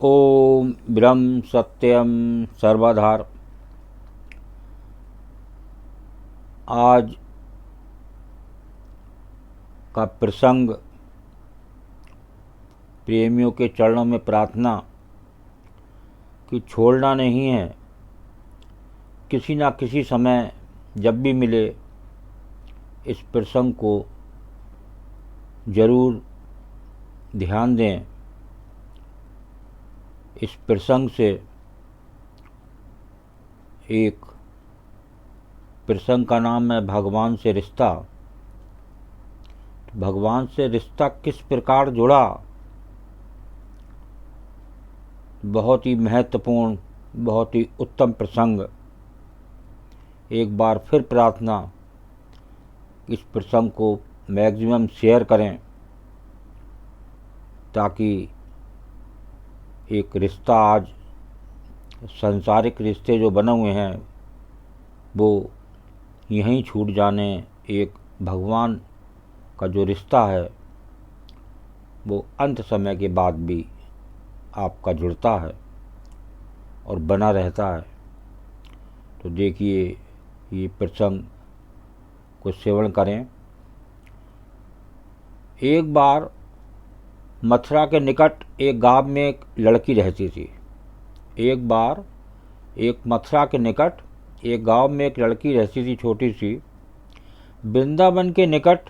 ओम ब्रह्म सत्यम सर्वधार। आज का प्रसंग प्रेमियों के चरणों में प्रार्थना कि छोड़ना नहीं है। किसी ना किसी समय जब भी मिले इस प्रसंग को जरूर ध्यान दें। इस प्रसंग से एक प्रसंग का नाम है भगवान से रिश्ता। भगवान से रिश्ता किस प्रकार जुड़ा, बहुत ही महत्वपूर्ण, बहुत ही उत्तम प्रसंग। एक बार फिर प्रार्थना, इस प्रसंग को मैक्सिमम शेयर करें ताकि एक रिश्ता, आज सांसारिक रिश्ते जो बने हुए हैं वो यहीं छूट जाने। एक भगवान का जो रिश्ता है वो अंत समय के बाद भी आपका जुड़ता है और बना रहता है। तो देखिए, ये प्रसंग को सेवन करें। एक बार मथुरा के निकट एक गांव में एक लड़की रहती थी। एक बार एक मथुरा के निकट एक गांव में एक लड़की रहती थी, छोटी सी। वृंदावन के निकट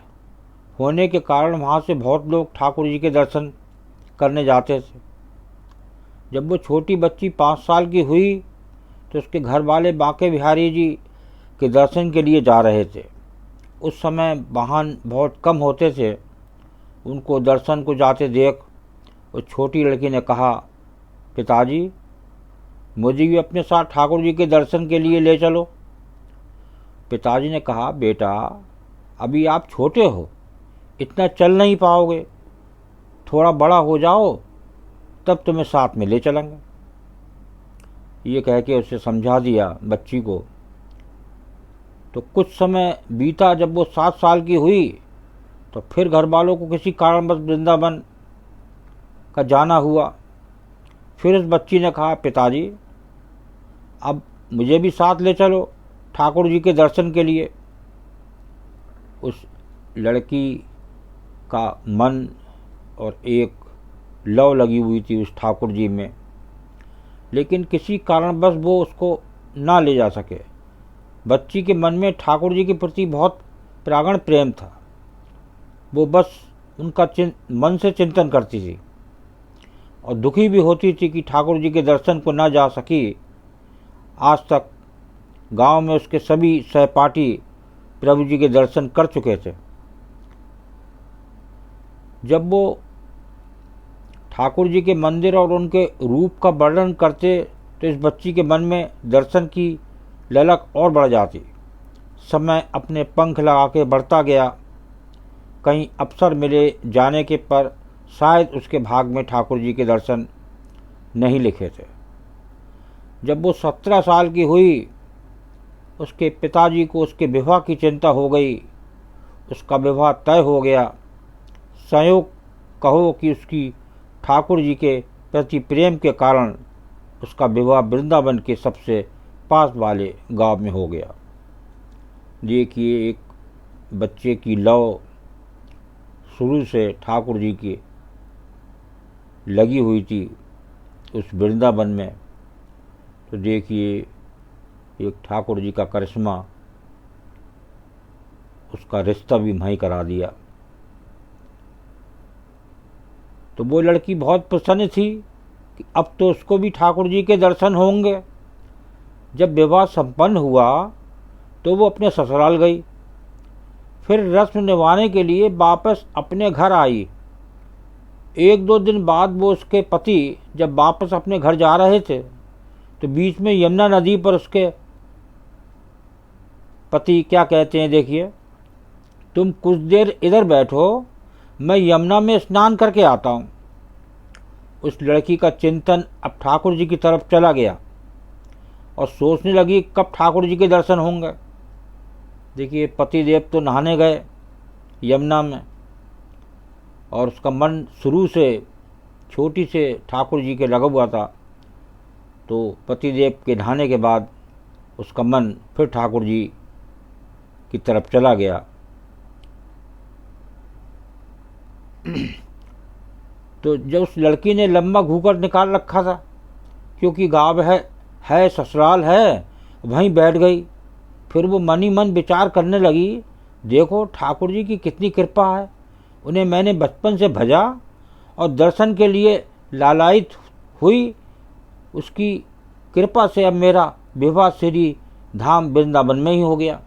होने के कारण वहाँ से बहुत लोग ठाकुर जी के दर्शन करने जाते थे। जब वो छोटी बच्ची 5 साल की हुई तो उसके घर वाले बांके बिहारी जी के दर्शन के लिए जा रहे थे। उस समय वाहन बहुत कम होते थे। उनको दर्शन को जाते देख उस छोटी लड़की ने कहा, पिताजी मुझे भी अपने साथ ठाकुर जी के दर्शन के लिए ले चलो। पिताजी ने कहा, बेटा अभी आप छोटे हो, इतना चल नहीं पाओगे, थोड़ा बड़ा हो जाओ तब तुम्हें साथ में ले चलेंगे। ये कह के उसे समझा दिया बच्ची को। तो कुछ समय बीता। जब वो 7 साल की हुई तो फिर घर वालों को किसी कारणवश वृंदावन का जाना हुआ। फिर उस बच्ची ने कहा, पिताजी अब मुझे भी साथ ले चलो ठाकुर जी के दर्शन के लिए। उस लड़की का मन और एक लव लगी हुई थी उस ठाकुर जी में, लेकिन किसी कारणवश वो उसको ना ले जा सके। बच्ची के मन में ठाकुर जी के प्रति बहुत प्राण प्रेम था। वो बस उनका मन से चिंतन करती थी और दुखी भी होती थी कि ठाकुर जी के दर्शन को ना जा सकी। आज तक गांव में उसके सभी सहपाठी प्रभु जी के दर्शन कर चुके थे। जब वो ठाकुर जी के मंदिर और उनके रूप का वर्णन करते तो इस बच्ची के मन में दर्शन की ललक और बढ़ जाती। समय अपने पंख लगा के बढ़ता गया। कहीं अवसर मिले जाने के पर शायद उसके भाग में ठाकुर जी के दर्शन नहीं लिखे थे। जब वो 17 साल की हुई, उसके पिताजी को उसके विवाह की चिंता हो गई। उसका विवाह तय हो गया। संयोग कहो कि उसकी ठाकुर जी के प्रति प्रेम के कारण उसका विवाह वृंदावन के सबसे पास वाले गांव में हो गया। देखिए, एक बच्चे की लव शुरू से ठाकुर जी की लगी हुई थी उस वृंदावन में। तो देखिए, एक ठाकुर जी का करिश्मा, उसका रिश्ता भी वहीं करा दिया। तो वो लड़की बहुत प्रसन्न थी कि अब तो उसको भी ठाकुर जी के दर्शन होंगे। जब विवाह संपन्न हुआ तो वो अपने ससुराल गई। फिर रस्म निभाने के लिए वापस अपने घर आई। 1-2 दिन बाद वो उसके पति जब वापस अपने घर जा रहे थे तो बीच में यमुना नदी पर उसके पति क्या कहते हैं, देखिए, तुम कुछ देर इधर बैठो, मैं यमुना में स्नान करके आता हूँ। उस लड़की का चिंतन अब ठाकुर जी की तरफ चला गया और सोचने लगी कब ठाकुर जी के दर्शन होंगे। देखिए, पतिदेव तो नहाने गए यमुना में और उसका मन शुरू से छोटी से ठाकुर जी के लगा हुआ था। तो पतिदेव के नहाने के बाद उसका मन फिर ठाकुर जी की तरफ चला गया। तो जब उस लड़की ने लंबा घूंघट निकाल रखा था, क्योंकि गाँव है ससुराल है, वहीं बैठ गई। फिर वो मन ही मन विचार करने लगी, देखो ठाकुर जी की कितनी कृपा है, उन्हें मैंने बचपन से भजा और दर्शन के लिए लालायित हुई। उसकी कृपा से अब मेरा विवाह श्री धाम वृंदावन में ही हो गया।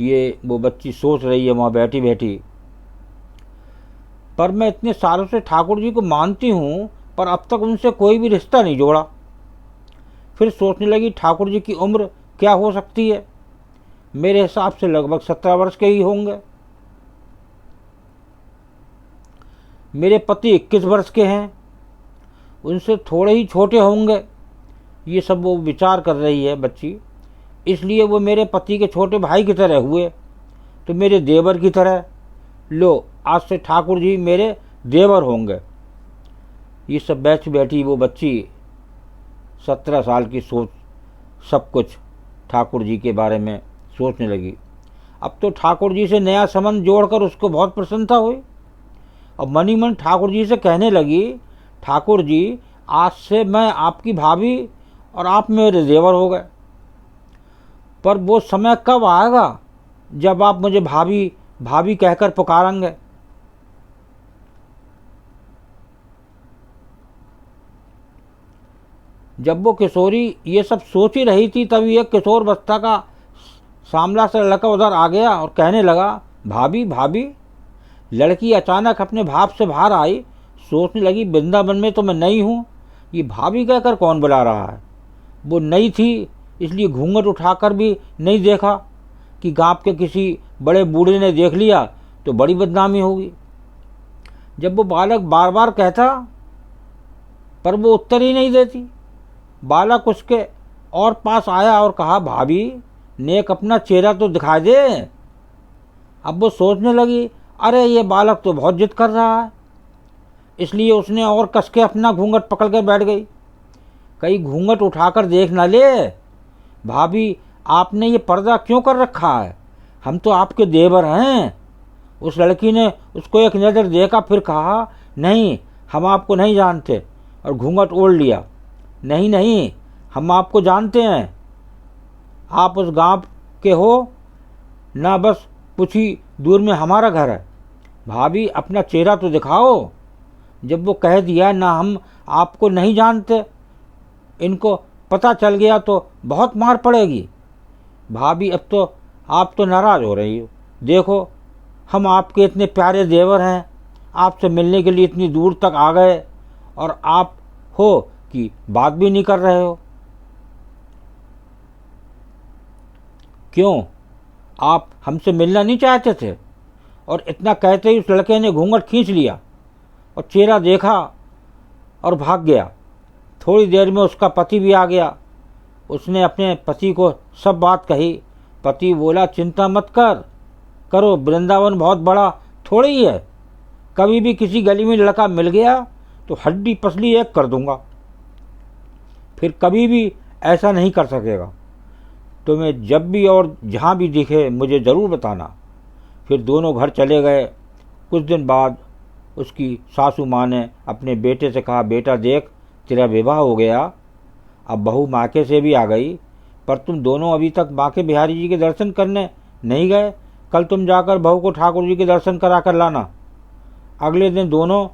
ये वो बच्ची सोच रही है वहाँ बैठी बैठी। पर मैं इतने सालों से ठाकुर जी को मानती हूँ, पर अब तक उनसे कोई भी रिश्ता नहीं जोड़ा। फिर सोचने लगी, ठाकुर जी की उम्र क्या हो सकती है? मेरे हिसाब से लगभग 17 वर्ष के ही होंगे। मेरे पति 21 वर्ष के हैं, उनसे थोड़े ही छोटे होंगे। ये सब वो विचार कर रही है बच्ची। इसलिए वो मेरे पति के छोटे भाई की तरह हुए, तो मेरे देवर की तरह। लो, आज से ठाकुर जी मेरे देवर होंगे। ये सब बैठी वो बच्ची 17 साल की सोच सब कुछ ठाकुर जी के बारे में सोचने लगी। अब तो ठाकुर जी से नया संबंध जोड़कर उसको बहुत प्रसन्नता हुई। अब मन ही मन ठाकुर जी से कहने लगी, ठाकुर जी आज से मैं आपकी भाभी और आप मेरे देवर हो गए। पर वो समय कब आएगा जब आप मुझे भाभी भाभी कहकर पुकारेंगे? जब वो किशोरी ये सब सोच ही रही थी, तभी एक किशोर अवस्था का सामला सा लड़का उधर आ गया और कहने लगा, भाभी भाभी। लड़की अचानक अपने भाव से बाहर आई, सोचने लगी, वृंदावन में तो मैं नई हूँ, ये भाभी कहकर कौन बुला रहा है? वो नई थी, इसलिए घूंघट उठाकर भी नहीं देखा कि गांव के किसी बड़े बूढ़े ने देख लिया तो बड़ी बदनामी होगी। जब वो बालक बार बार कहता, पर वो उत्तर ही नहीं देती। बालक उसके और पास आया और कहा, भाभी नेक अपना चेहरा तो दिखा दे। अब वो सोचने लगी, अरे ये बालक तो बहुत जिद कर रहा है। इसलिए उसने और कस के अपना घूंघट पकड़ कर बैठ गई। कहीं घूंघट उठाकर देख ना ले। भाभी आपने ये पर्दा क्यों कर रखा है? हम तो आपके देवर हैं। उस लड़की ने उसको एक नज़र देखा, फिर कहा, नहीं हम आपको नहीं जानते, और घूंघट ओढ़ लिया। नहीं नहीं, हम आपको जानते हैं, आप उस गांव के हो ना, बस कुछ ही दूर में हमारा घर है। भाभी अपना चेहरा तो दिखाओ। जब वो कह दिया, ना हम आपको नहीं जानते, इनको पता चल गया तो बहुत मार पड़ेगी। भाभी अब तो आप तो नाराज़ हो रही हो। देखो हम आपके इतने प्यारे देवर हैं, आपसे मिलने के लिए इतनी दूर तक आ गए, और आप हो कि बात भी नहीं कर रहे हो। क्यों, आप हमसे मिलना नहीं चाहते थे? और इतना कहते ही उस लड़के ने घूंघट खींच लिया और चेहरा देखा और भाग गया। थोड़ी देर में उसका पति भी आ गया। उसने अपने पति को सब बात कही। पति बोला, चिंता मत करो, वृंदावन बहुत बड़ा थोड़ी ही है। कभी भी किसी गली में लड़का मिल गया तो हड्डी पसली एक कर दूंगा, फिर कभी भी ऐसा नहीं कर सकेगा। तुम्हें जब भी और जहाँ भी दिखे मुझे ज़रूर बताना। फिर दोनों घर चले गए। कुछ दिन बाद उसकी सासू माँ ने अपने बेटे से कहा, बेटा देख, तेरा विवाह हो गया, अब बहू मायके से भी आ गई, पर तुम दोनों अभी तक बांके बिहारी जी के दर्शन करने नहीं गए। कल तुम जाकर बहू को ठाकुर जी के दर्शन करा कर लाना। अगले दिन दोनों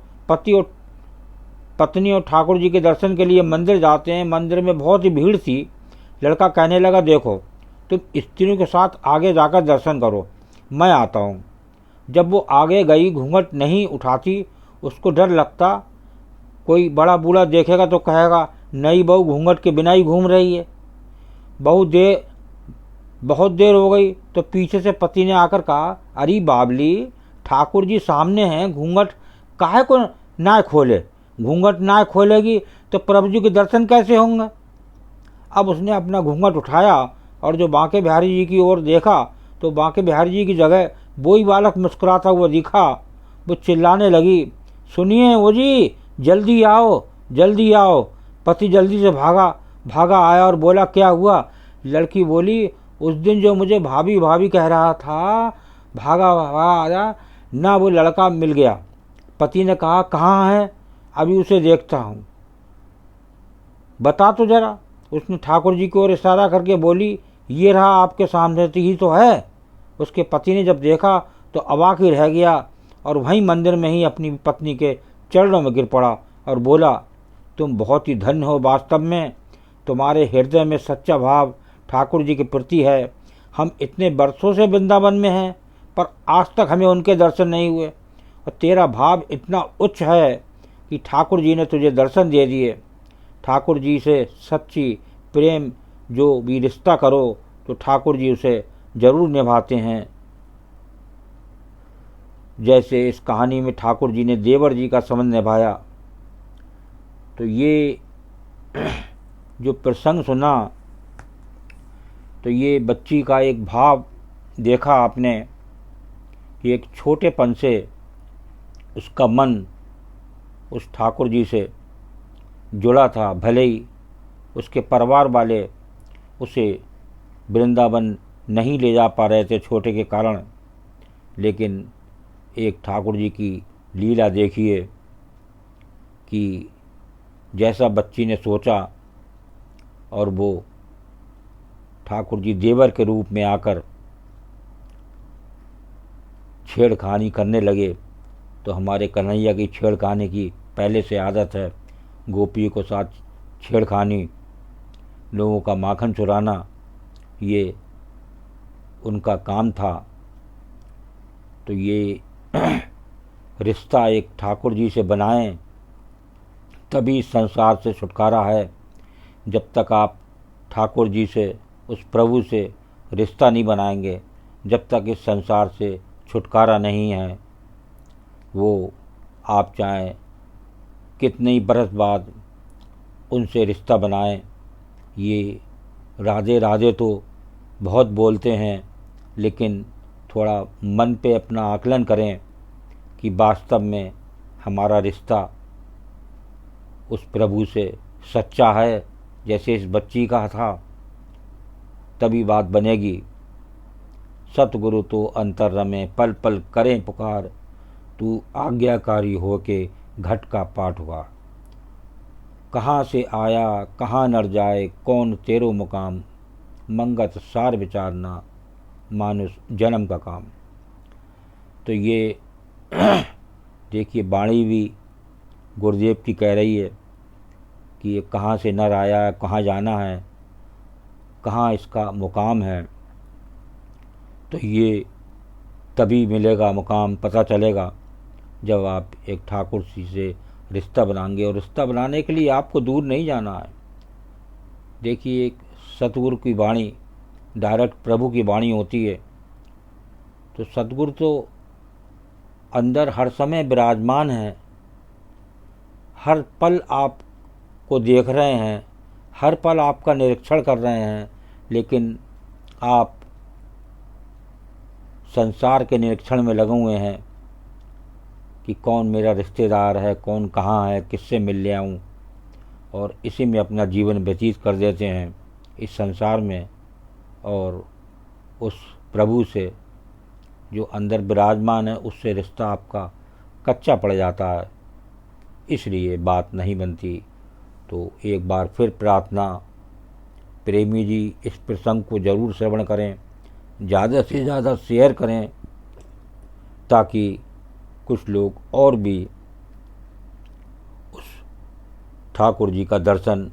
पत्नी और ठाकुर जी के दर्शन के लिए मंदिर जाते हैं। मंदिर में बहुत ही भीड़ थी। लड़का कहने लगा, देखो तुम स्त्रियों के साथ आगे जाकर दर्शन करो, मैं आता हूँ। जब वो आगे गई, घूंघट नहीं उठाती। उसको डर लगता, कोई बड़ा बूढ़ा देखेगा तो कहेगा, नई बहू घूंघट के बिना ही घूम रही है। बहुत देर हो गई तो पीछे से पति ने आकर कहा, अरे बाबली, ठाकुर जी सामने हैं, घूंघट काहे को ना खोले? घूंघट ना खोलेगी तो प्रभु जी के दर्शन कैसे होंगे? अब उसने अपना घूंघट उठाया और जो बांके बिहारी जी की ओर देखा तो बांके बिहारी जी की जगह वही बालक मुस्कुराता हुआ दिखा। वो चिल्लाने लगी, सुनिए वो जी, जल्दी आओ जल्दी आओ। पति जल्दी से भागा आया और बोला, क्या हुआ? लड़की बोली, उस दिन जो मुझे भाभी भाभी कह रहा था, भागा भागा आया ना, वो लड़का मिल गया। पति ने कहा, कहाँ है? अभी उसे देखता हूँ। बता तो जरा। उसने ठाकुर जी की ओर इशारा करके बोली, ये रहा आपके सामने ही तो है। उसके पति ने जब देखा तो अवाक ही रह गया और वहीं मंदिर में ही अपनी पत्नी के चरणों में गिर पड़ा और बोला, तुम बहुत ही धन्य हो, वास्तव में तुम्हारे हृदय में सच्चा भाव ठाकुर जी के प्रति है। हम इतने वर्षों से वृंदावन में हैं, पर आज तक हमें उनके दर्शन नहीं हुए, और तेरा भाव इतना उच्च है कि ठाकुर जी ने तुझे दर्शन दे दिए। ठाकुर जी से सच्ची प्रेम जो भी रिश्ता करो तो ठाकुर जी उसे जरूर निभाते हैं। जैसे इस कहानी में ठाकुर जी ने देवर जी का संबंध निभाया। तो ये जो प्रसंग सुना, तो ये बच्ची का एक भाव देखा आपने कि एक छोटेपन से उसका मन उस ठाकुर जी से जुड़ा था। भले ही उसके परिवार वाले उसे वृंदावन नहीं ले जा पा रहे थे छोटे के कारण, लेकिन एक ठाकुर जी की लीला देखिए कि जैसा बच्ची ने सोचा और वो ठाकुर जी देवर के रूप में आकर छेड़खानी करने लगे। तो हमारे कन्हैया की छेड़खानी की पहले से आदत है। गोपियों के साथ छेड़खानी, लोगों का माखन चुराना, ये उनका काम था। तो ये रिश्ता एक ठाकुर जी से बनाएं तभी संसार से छुटकारा है। जब तक आप ठाकुर जी से, उस प्रभु से रिश्ता नहीं बनाएंगे, जब तक इस संसार से छुटकारा नहीं है। वो आप चाहें कितने ही बरस बाद उनसे रिश्ता बनाएं। ये राधे राधे तो बहुत बोलते हैं, लेकिन थोड़ा मन पे अपना आकलन करें कि वास्तव में हमारा रिश्ता उस प्रभु से सच्चा है जैसे इस बच्ची का था, तभी बात बनेगी। सतगुरु तो अंतर रमे, पल पल करें पुकार, तू आज्ञाकारी होके घट का पाठ हुआ। कहाँ से आया कहाँ नर जाए, कौन तेरो मुकाम, मंगत सार विचारना, मानुष जन्म का काम। तो ये देखिए वाणी भी गुरुदेव की कह रही है कि ये कहाँ से नर आया, कहाँ जाना है, कहाँ इसका मुकाम है। तो ये तभी मिलेगा मुकाम, पता चलेगा जब आप एक ठाकुर जी से रिश्ता बनाएंगे। और रिश्ता बनाने के लिए आपको दूर नहीं जाना है। देखिए, एक सतगुरु की वाणी डायरेक्ट प्रभु की वाणी होती है। तो सतगुरु तो अंदर हर समय विराजमान है, हर पल आपको देख रहे हैं, हर पल आपका निरीक्षण कर रहे हैं, लेकिन आप संसार के निरीक्षण में लगे हुए हैं कि कौन मेरा रिश्तेदार है, कौन कहाँ है, किससे मिल ले आऊँ, और इसी में अपना जीवन व्यतीत कर देते हैं इस संसार में। और उस प्रभु से जो अंदर विराजमान है उससे रिश्ता आपका कच्चा पड़ जाता है, इसलिए बात नहीं बनती। तो एक बार फिर प्रार्थना, प्रेमी जी इस प्रसंग को ज़रूर श्रवण करें, ज़्यादा से ज़्यादा शेयर करें, ताकि कुछ लोग और भी उस ठाकुर जी का दर्शन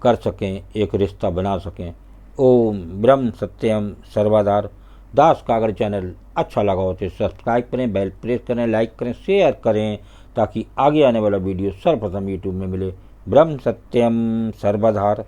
कर सकें, एक रिश्ता बना सकें। ओम ब्रह्म सत्यम सर्वदार दास कागड़ चैनल अच्छा लगा हो तो सब्सक्राइब करें, बेल प्रेस करें, लाइक करें, शेयर करें, ताकि आगे आने वाला वीडियो सर्वप्रथम यूट्यूब में मिले। ब्रह्म सत्यम सर्वधार।